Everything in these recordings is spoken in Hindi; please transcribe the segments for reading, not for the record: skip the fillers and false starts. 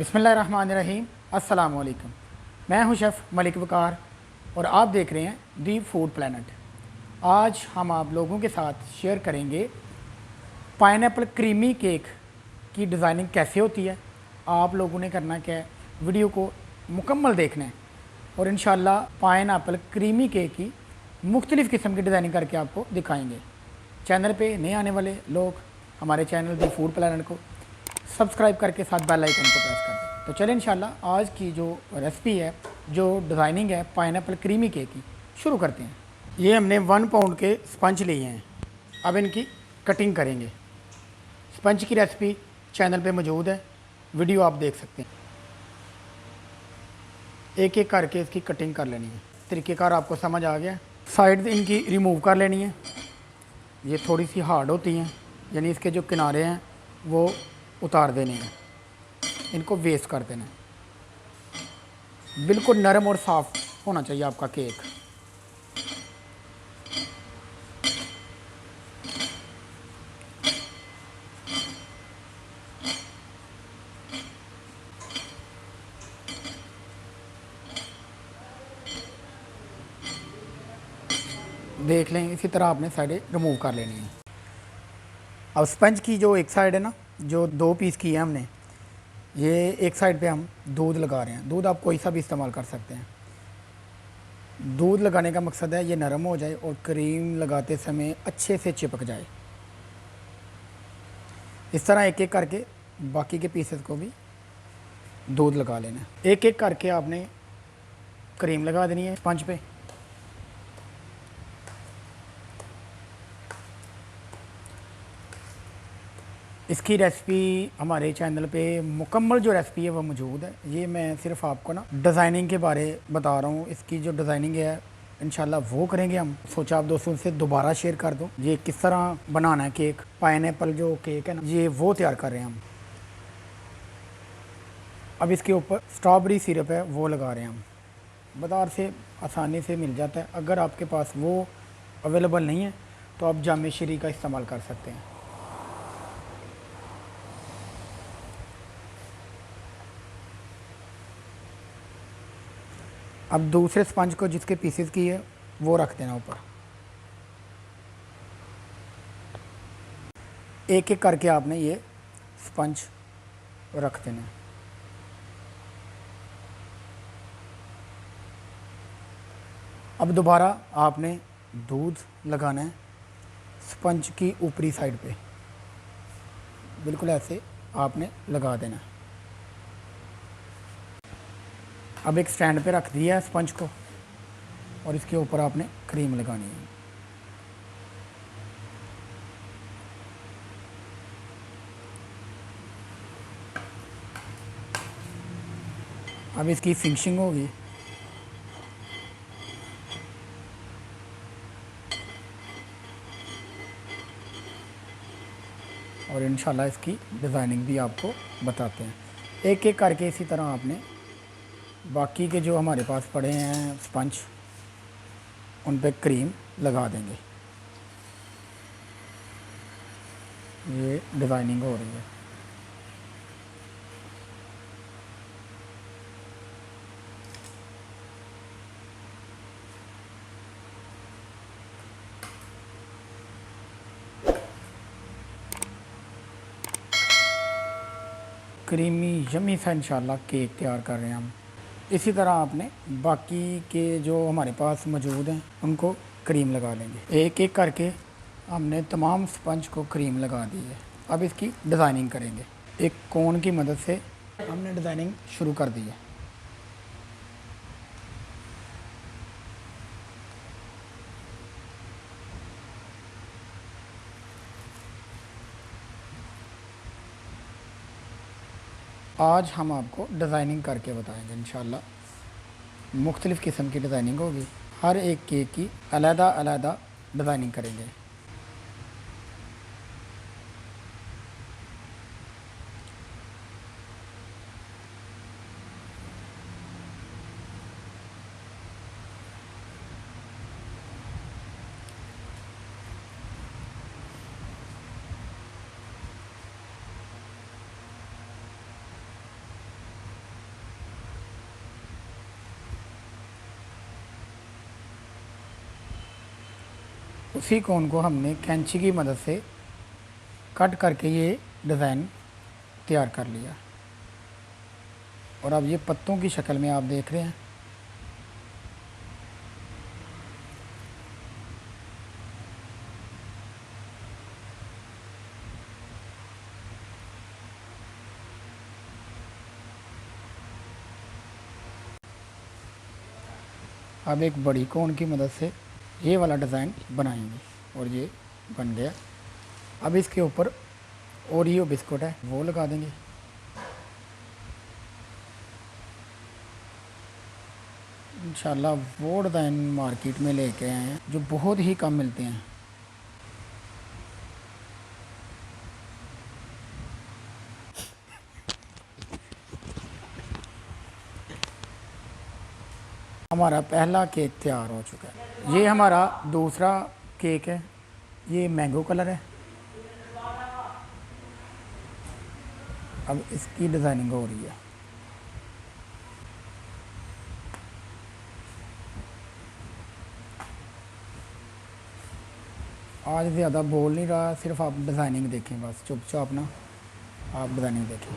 बिस्मिल्लाहिर्रहमानिर्रहीम। अस्सलाम वालेकुम। मैं हूं शेफ़ मलिक वकार और आप देख रहे हैं दी फूड प्लैनेट। आज हम आप लोगों के साथ शेयर करेंगे पाइनएप्पल क्रीमी केक की डिज़ाइनिंग कैसे होती है। आप लोगों ने करना क्या है, वीडियो को मुकम्मल देखना है और इंशाल्लाह पाइनएप्पल क्रीमी केक की मुख्तलिफ़ किस्म की डिज़ाइनिंग करके आपको दिखाएंगे। चैनल पे नए आने वाले लोग हमारे चैनल दी फूड प्लैनेट को सब्सक्राइब करके साथ बेल आइकन को प्रेस कर दें। तो चलें इंशाल्लाह आज की जो रेसिपी है, जो डिज़ाइनिंग है पाइनएप्पल क्रीमी केक की, शुरू करते हैं। ये हमने 1 पाउंड के स्पंज लिए हैं। अब इनकी कटिंग करेंगे। स्पंज की रेसिपी चैनल पे मौजूद है, वीडियो आप देख सकते हैं। एक एक करके इसकी कटिंग कर लेनी है। तरीक़ेकार आपको समझ आ गया। साइड इनकी रिमूव कर लेनी है। ये थोड़ी सी हार्ड होती हैं, यानी इसके जो किनारे हैं वो उतार देने हैं, इनको वेस्ट कर देना है। बिल्कुल नरम और साफ़ होना चाहिए आपका केक। देख लें, इसी तरह आपने साइडें रिमूव कर लेनी है। अब स्पंज की जो एक साइड है ना, जो 2 पीस की है हमने, ये एक साइड पे हम दूध लगा रहे हैं। दूध आप कोई सा भी इस्तेमाल कर सकते हैं। दूध लगाने का मकसद है ये नरम हो जाए और क्रीम लगाते समय अच्छे से चिपक जाए। इस तरह एक एक करके बाकी के पीसेस को भी दूध लगा लेना। एक एक करके आपने क्रीम लगा देनी है स्पंज पे। इसकी रेसिपी हमारे चैनल पे मुकम्मल जो रेसिपी है वो मौजूद है। ये मैं सिर्फ आपको ना डिज़ाइनिंग के बारे बता रहा हूँ। इसकी जो डिज़ाइनिंग है इंशाल्लाह वो करेंगे हम। सोचा आप दोस्तों से दोबारा शेयर कर दूँ ये किस तरह बनाना है केक। पाइनएप्पल जो केक है ना, ये वो तैयार कर रहे हैं हम। अब इसके ऊपर स्ट्रॉबेरी सिरप है वो लगा रहे हैं हम। बाज़ार से आसानी से मिल जाता है। अगर आपके पास वो अवेलेबल नहीं है तो आप जाम शीरी का इस्तेमाल कर सकते हैं। अब दूसरे स्पंज को जिसके पीसेस की है वो रख देना ऊपर। एक एक करके आपने ये स्पंज रख देना। अब दोबारा आपने दूध लगाना है स्पंज की ऊपरी साइड पे। बिल्कुल ऐसे आपने लगा देना। अब एक स्टैंड पे रख दिया है स्पंज को और इसके ऊपर आपने क्रीम लगानी है। अब इसकी फिनिशिंग होगी। और इंशाल्लाह इसकी डिज़ाइनिंग भी आपको बताते हैं। एक एक करके इसी तरह आपने बाकी के जो हमारे पास पड़े हैं स्पंज, उन पे क्रीम लगा देंगे। ये डिज़ाइनिंग हो रही है। क्रीमी यमी सा इंशाल्लाह केक तैयार कर रहे हैं हम। इसी तरह आपने बाकी के जो हमारे पास मौजूद हैं उनको क्रीम लगा लेंगे। एक एक करके हमने तमाम स्पंज को क्रीम लगा दी है। अब इसकी डिज़ाइनिंग करेंगे। एक कोन की मदद से हमने डिज़ाइनिंग शुरू कर दी है। आज हम आपको डिज़ाइनिंग करके बताएंगे इंशाल्लाह। मुख्तलिफ़ किस्म की डिज़ाइनिंग होगी। हर एक केक की अलहदा अलहदा डिज़ाइनिंग करेंगे। उसी कोन को हमने कैंची की मदद से कट करके ये डिज़ाइन तैयार कर लिया। और अब ये पत्तों की शक्ल में आप देख रहे हैं। अब एक बड़ी कोन की मदद से ये वाला डिज़ाइन बनाएंगे और ये बन गया। अब इसके ऊपर ओरियो बिस्कुट है वो लगा देंगे। इंशाल्लाह वो डिज़ाइन मार्केट में लेके आए हैं जो बहुत ही कम मिलते हैं। हमारा पहला केक तैयार हो चुका है। ये हमारा दूसरा केक है, ये मैंगो कलर है। अब इसकी डिज़ाइनिंग हो रही है। आज ज़्यादा बोल नहीं रहा, सिर्फ आप डिज़ाइनिंग देखें, बस चुपचाप ना आप डिज़ाइनिंग देखें।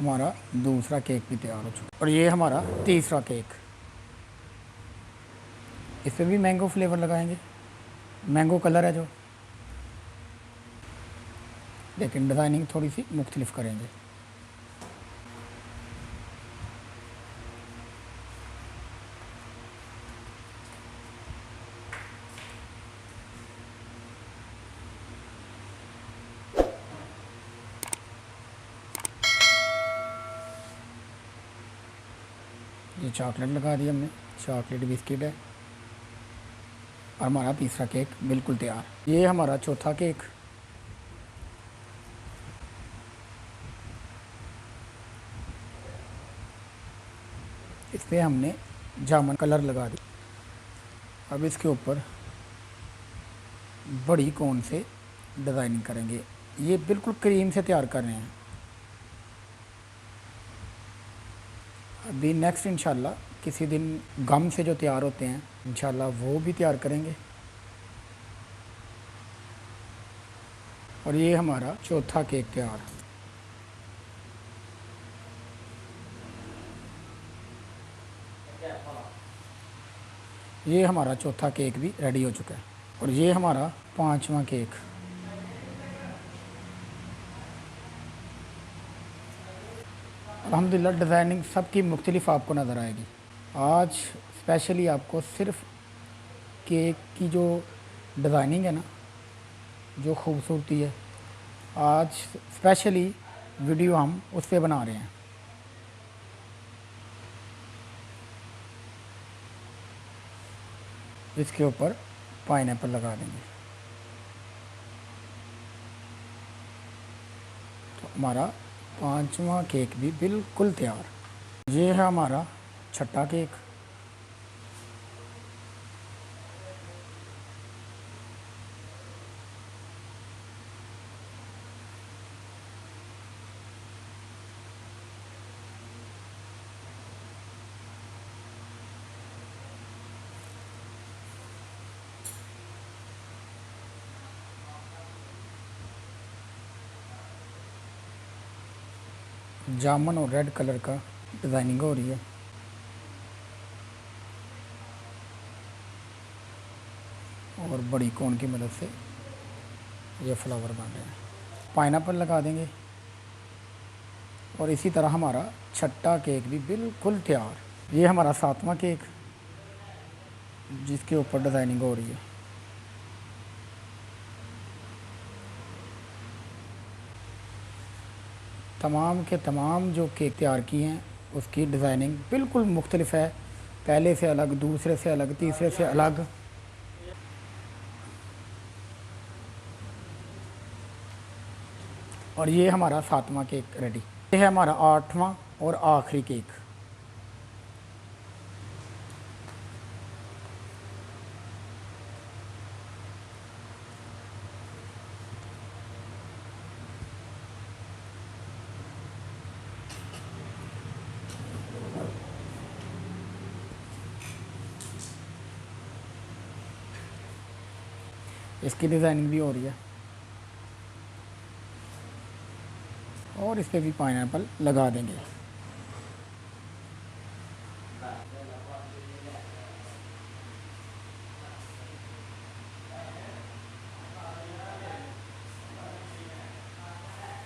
हमारा दूसरा केक भी तैयार हो चुका और ये हमारा तीसरा केक। इस पर भी मैंगो फ्लेवर लगाएंगे, मैंगो कलर है जो, लेकिन डिज़ाइनिंग थोड़ी सी मुख्तलिफ करेंगे। ये चॉकलेट लगा दी हमने, चॉकलेट बिस्किट है। और हमारा तीसरा केक बिल्कुल तैयार। ये हमारा चौथा केक। इस पर हमने जामुन कलर लगा दी। अब इसके ऊपर बड़ी कोन से डिज़ाइनिंग करेंगे। ये बिल्कुल क्रीम से तैयार कर रहे हैं। अभी नेक्स्ट इंशाल्लाह किसी दिन गम से जो तैयार होते हैं इंशाल्लाह वो भी तैयार करेंगे। और ये हमारा चौथा केक तैयार। ये हमारा चौथा केक भी रेडी हो चुका है। और ये हमारा पांचवा केक। अल्हम्दुलिल्लाह डिज़ाइनिंग सबकी मुख्तलिफ आपको नज़र आएगी। आज स्पेशली आपको सिर्फ केक की जो डिज़ाइनिंग है ना, जो खूबसूरती है, आज स्पेशली वीडियो हम उस पर बना रहे हैं। इसके ऊपर पाइनएप्पल लगा देंगे तो हमारा पांचवा केक भी बिल्कुल तैयार। ये है हमारा छठा केक। जामुन और रेड कलर का डिज़ाइनिंग हो रही है। और बड़ी कोन की मदद से ये फ्लावर बन रहे हैं। पाइनएप्पल लगा देंगे। और इसी तरह हमारा छठा केक भी बिल्कुल तैयार। ये हमारा सातवां केक जिसके ऊपर डिज़ाइनिंग हो रही है। तमाम के तमाम जो केक तैयार किए हैं उसकी डिज़ाइनिंग बिल्कुल मुख्तलिफ है, पहले से अलग, दूसरे से अलग, तीसरे से अलग। और ये हमारा सातवां केक रेडी। ये है हमारा आठवां और आखिरी केक। इसकी डिज़ाइनिंग भी हो रही है और इस पर भी पाइनएप्पल लगा देंगे।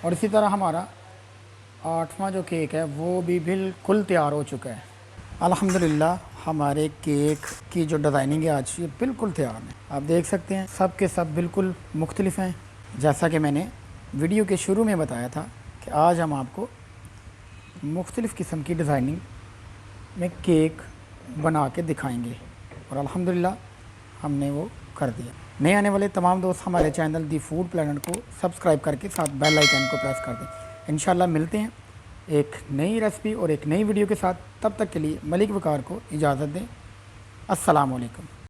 और इसी तरह हमारा 8वां जो केक है वो भी बिल्कुल तैयार हो चुका है। अल्हम्दुलिल्लाह हमारे केक की जो डिज़ाइनिंग है आज ये बिल्कुल तैयार है। आप देख सकते हैं सब के सब बिल्कुल मुख्तलिफ हैं। जैसा कि मैंने वीडियो के शुरू में बताया था कि आज हम आपको मुख्तलिफ़ किस्म की डिज़ाइनिंग में केक बना के दिखाएंगे और अल्हम्दुलिल्लाह हमने वो कर दिया। नए आने वाले तमाम दोस्त हमारे चैनल दी फूड प्लैनेट को सब्सक्राइब करके साथ बेल आइकन को प्रेस कर दें। इंशाल्लाह मिलते हैं एक नई रेसिपी और एक नई वीडियो के साथ। तब तक के लिए मलिक वकार को इजाज़त दें। अस्सलाम वालेकुम।